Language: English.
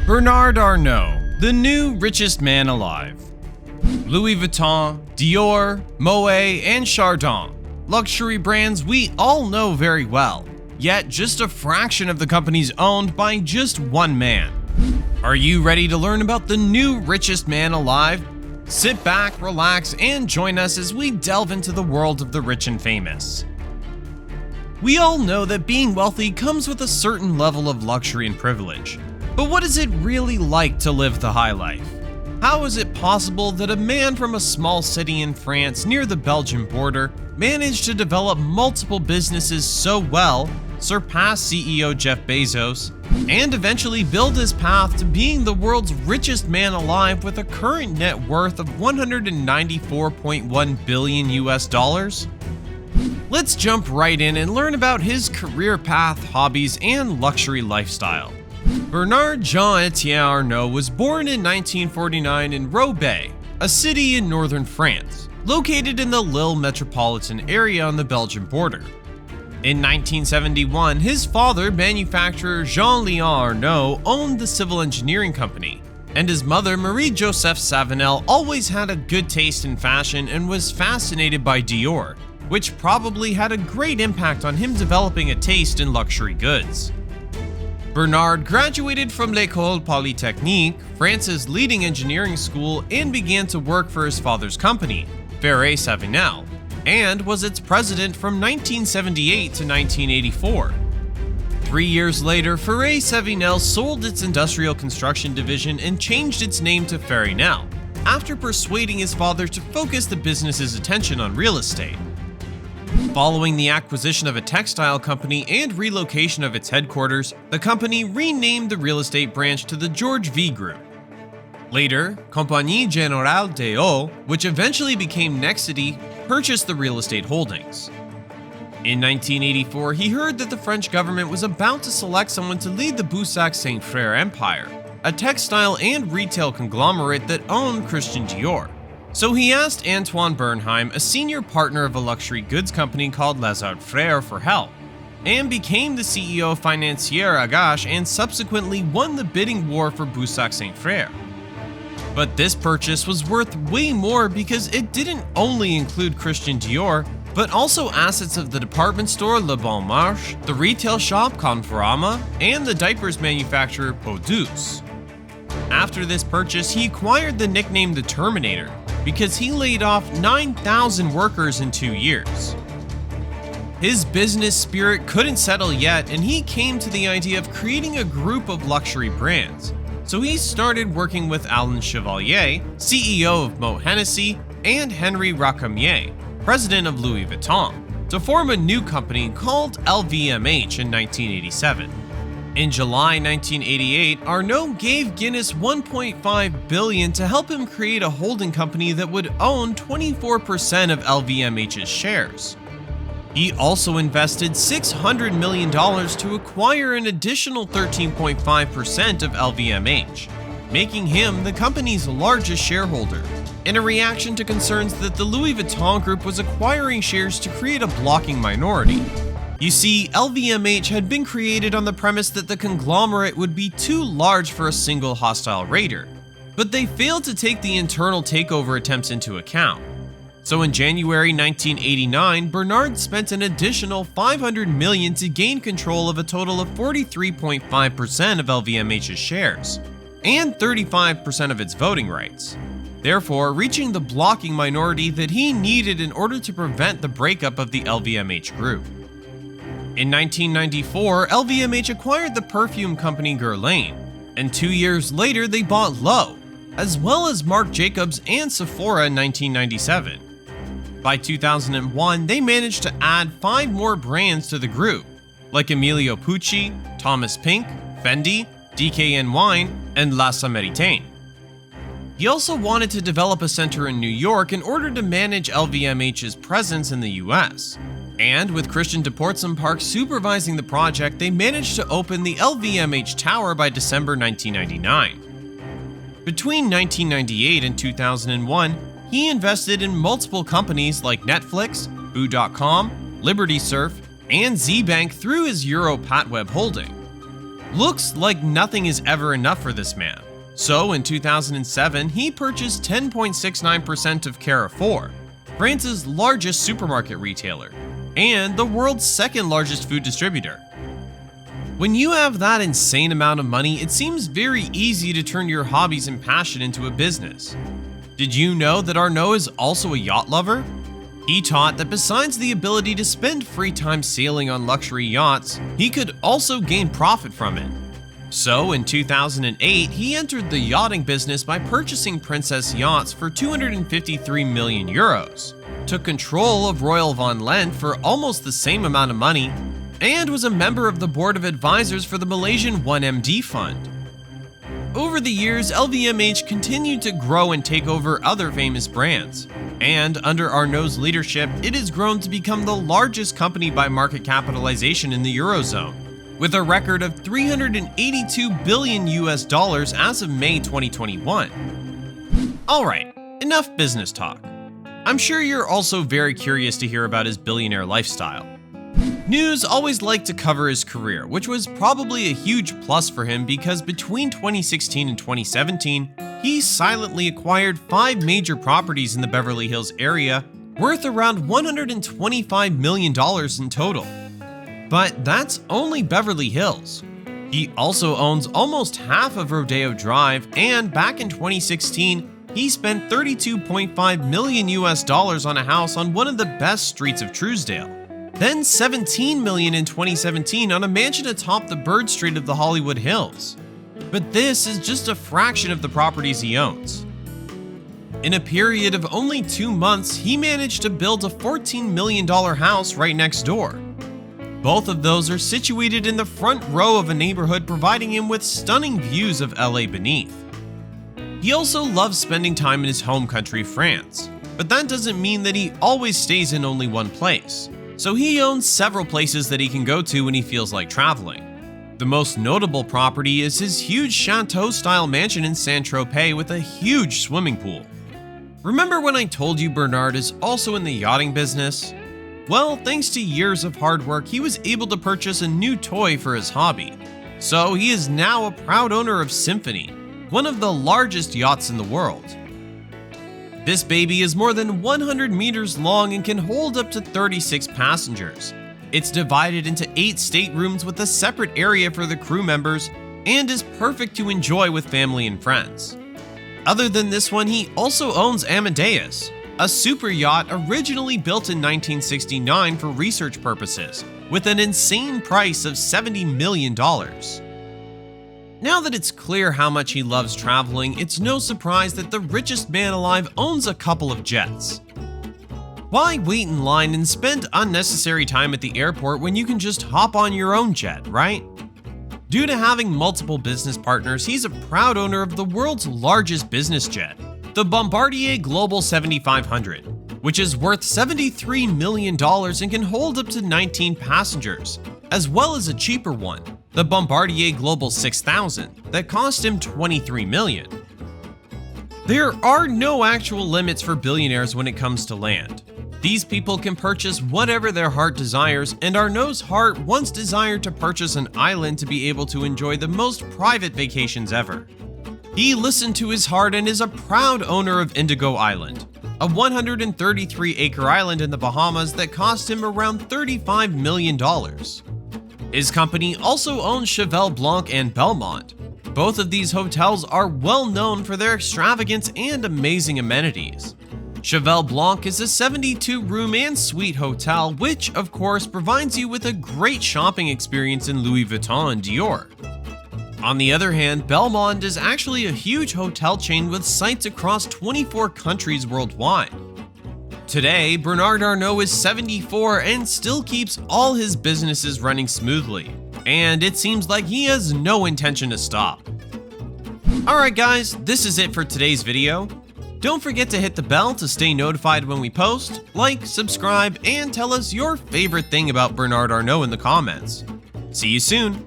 Bernard Arnault, the new richest man alive. Louis Vuitton, Dior, Moet, and Chardon, luxury brands we all know very well, yet just a fraction of the companies owned by just one man. Are you ready to learn about the new richest man alive? Sit back, relax, and join us as we delve into the world of the rich and famous. We all know that being wealthy comes with a certain level of luxury and privilege. But what is it really like to live the high life? How is it possible that a man from a small city in France near the Belgian border managed to develop multiple businesses so well, surpass CEO Jeff Bezos, and eventually build his path to being the world's richest man alive with a current net worth of $194.1 billion US? Let's jump right in and learn about his career path, hobbies, and luxury lifestyle. Bernard Jean-Etienne Arnault was born in 1949 in Roubaix, a city in northern France, located in the Lille metropolitan area on the Belgian border. In 1971, his father, manufacturer Jean-Léon Arnault, owned the civil engineering company, and his mother, Marie-Joseph Savinel, always had a good taste in fashion and was fascinated by Dior, which probably had a great impact on him developing a taste in luxury goods. Bernard graduated from l'École Polytechnique, France's leading engineering school, and began to work for his father's company, Ferré Savinel, and was its president from 1978 to 1984. 3 years later, Ferré Savinel sold its industrial construction division and changed its name to Ferrinel, after persuading his father to focus the business's attention on real estate. Following the acquisition of a textile company and relocation of its headquarters, the company renamed the real estate branch to the George V Group. Later, Compagnie Générale des Eaux, which eventually became Nexity, purchased the real estate holdings. In 1984, he heard that the French government was about to select someone to lead the Boussac Saint-Frère empire, a textile and retail conglomerate that owned Christian Dior. So he asked Antoine Bernheim, a senior partner of a luxury goods company called Les Arts Frères, for help, and became the CEO of Financière Agache and subsequently won the bidding war for Boussac Saint-Frère. But this purchase was worth way more because it didn't only include Christian Dior, but also assets of the department store Le Bon Marché, the retail shop Conforama, and the diapers manufacturer Peau Douce. After this purchase, he acquired the nickname the Terminator, because he laid off 9,000 workers in 2 years. His business spirit couldn't settle yet, and he came to the idea of creating a group of luxury brands. So he started working with Alain Chevalier, CEO of Moët Hennessy, and Henri Racamier, president of Louis Vuitton, to form a new company called LVMH in 1987. In July 1988, Arnault gave Guinness $1.5 billion to help him create a holding company that would own 24% of LVMH's shares. He also invested $600 million to acquire an additional 13.5% of LVMH, making him the company's largest shareholder, in a reaction to concerns that the Louis Vuitton Group was acquiring shares to create a blocking minority. You see, LVMH had been created on the premise that the conglomerate would be too large for a single hostile raider, but they failed to take the internal takeover attempts into account. So in January 1989, Bernard spent an additional $500 million to gain control of a total of 43.5% of LVMH's shares, and 35% of its voting rights, therefore reaching the blocking minority that he needed in order to prevent the breakup of the LVMH group. In 1994, LVMH acquired the perfume company Guerlain, and 2 years later they bought Loewe, as well as Marc Jacobs and Sephora in 1997. By 2001, they managed to add 5 more brands to the group, like Emilio Pucci, Thomas Pink, Fendi, DKN Wine, and La Samaritaine. He also wanted to develop a center in New York in order to manage LVMH's presence in the US. And with Christian de Portzamparc supervising the project, they managed to open the LVMH Tower by December 1999. Between 1998 and 2001, he invested in multiple companies like Netflix, Boo.com, Liberty Surf, and Z-Bank through his Euro PatWeb holding. Looks like nothing is ever enough for this man. So in 2007, he purchased 10.69% of Carrefour, France's largest supermarket retailer, and the world's second largest food distributor. When you have that insane amount of money, it seems very easy to turn your hobbies and passion into a business. Did you know that Arnault is also a yacht lover? He taught that besides the ability to spend free time sailing on luxury yachts, he could also gain profit from it. So in 2008, he entered the yachting business by purchasing Princess Yachts for 253 million euros, took control of Royal Van Lent for almost the same amount of money, and was a member of the board of advisors for the Malaysian 1MD fund. Over the years, LVMH continued to grow and take over other famous brands, and under Arnault's leadership, it has grown to become the largest company by market capitalization in the Eurozone, with a record of $382 billion as of May 2021. Alright, enough business talk. I'm sure you're also very curious to hear about his billionaire lifestyle. News always liked to cover his career, which was probably a huge plus for him because between 2016 and 2017, he silently acquired 5 major properties in the Beverly Hills area, worth around $125 million in total. But that's only Beverly Hills. He also owns almost half of Rodeo Drive, and back in 2016, he spent $32.5 million on a house on one of the best streets of Truesdale. Then $17 million in 2017 on a mansion atop the Bird Street of the Hollywood Hills. But this is just a fraction of the properties he owns. In a period of only 2 months, he managed to build a $14 million house right next door. Both of those are situated in the front row of a neighborhood, providing him with stunning views of LA beneath. He also loves spending time in his home country, France, but that doesn't mean that he always stays in only one place. So he owns several places that he can go to when he feels like traveling. The most notable property is his huge chateau-style mansion in Saint-Tropez with a huge swimming pool. Remember when I told you Bernard is also in the yachting business? Well, thanks to years of hard work, he was able to purchase a new toy for his hobby. So he is now a proud owner of Symphony, one of the largest yachts in the world. This baby is more than 100 meters long and can hold up to 36 passengers. It's divided into 8 staterooms with a separate area for the crew members and is perfect to enjoy with family and friends. Other than this one, he also owns Amadeus, a super yacht originally built in 1969 for research purposes, with an insane price of $70 million. Now that it's clear how much he loves traveling, it's no surprise that the richest man alive owns a couple of jets. Why wait in line and spend unnecessary time at the airport when you can just hop on your own jet, right? Due to having multiple business partners, he's a proud owner of the world's largest business jet, the Bombardier Global 7500, which is worth $73 million and can hold up to 19 passengers, as well as a cheaper one, the Bombardier Global 6000, that cost him $23 million. There are no actual limits for billionaires when it comes to land. These people can purchase whatever their heart desires, and Arnault's heart once desired to purchase an island to be able to enjoy the most private vacations ever. He listened to his heart and is a proud owner of Indigo Island, a 133-acre island in the Bahamas that cost him around $35 million. His company also owns Cheval Blanc and Belmont. Both of these hotels are well known for their extravagance and amazing amenities. Cheval Blanc is a 72-room and suite hotel, which of course provides you with a great shopping experience in Louis Vuitton and Dior. On the other hand, Belmont is actually a huge hotel chain with sites across 24 countries worldwide. Today, Bernard Arnault is 74 and still keeps all his businesses running smoothly, and it seems like he has no intention to stop. Alright guys, this is it for today's video. Don't forget to hit the bell to stay notified when we post, like, subscribe, and tell us your favorite thing about Bernard Arnault in the comments. See you soon!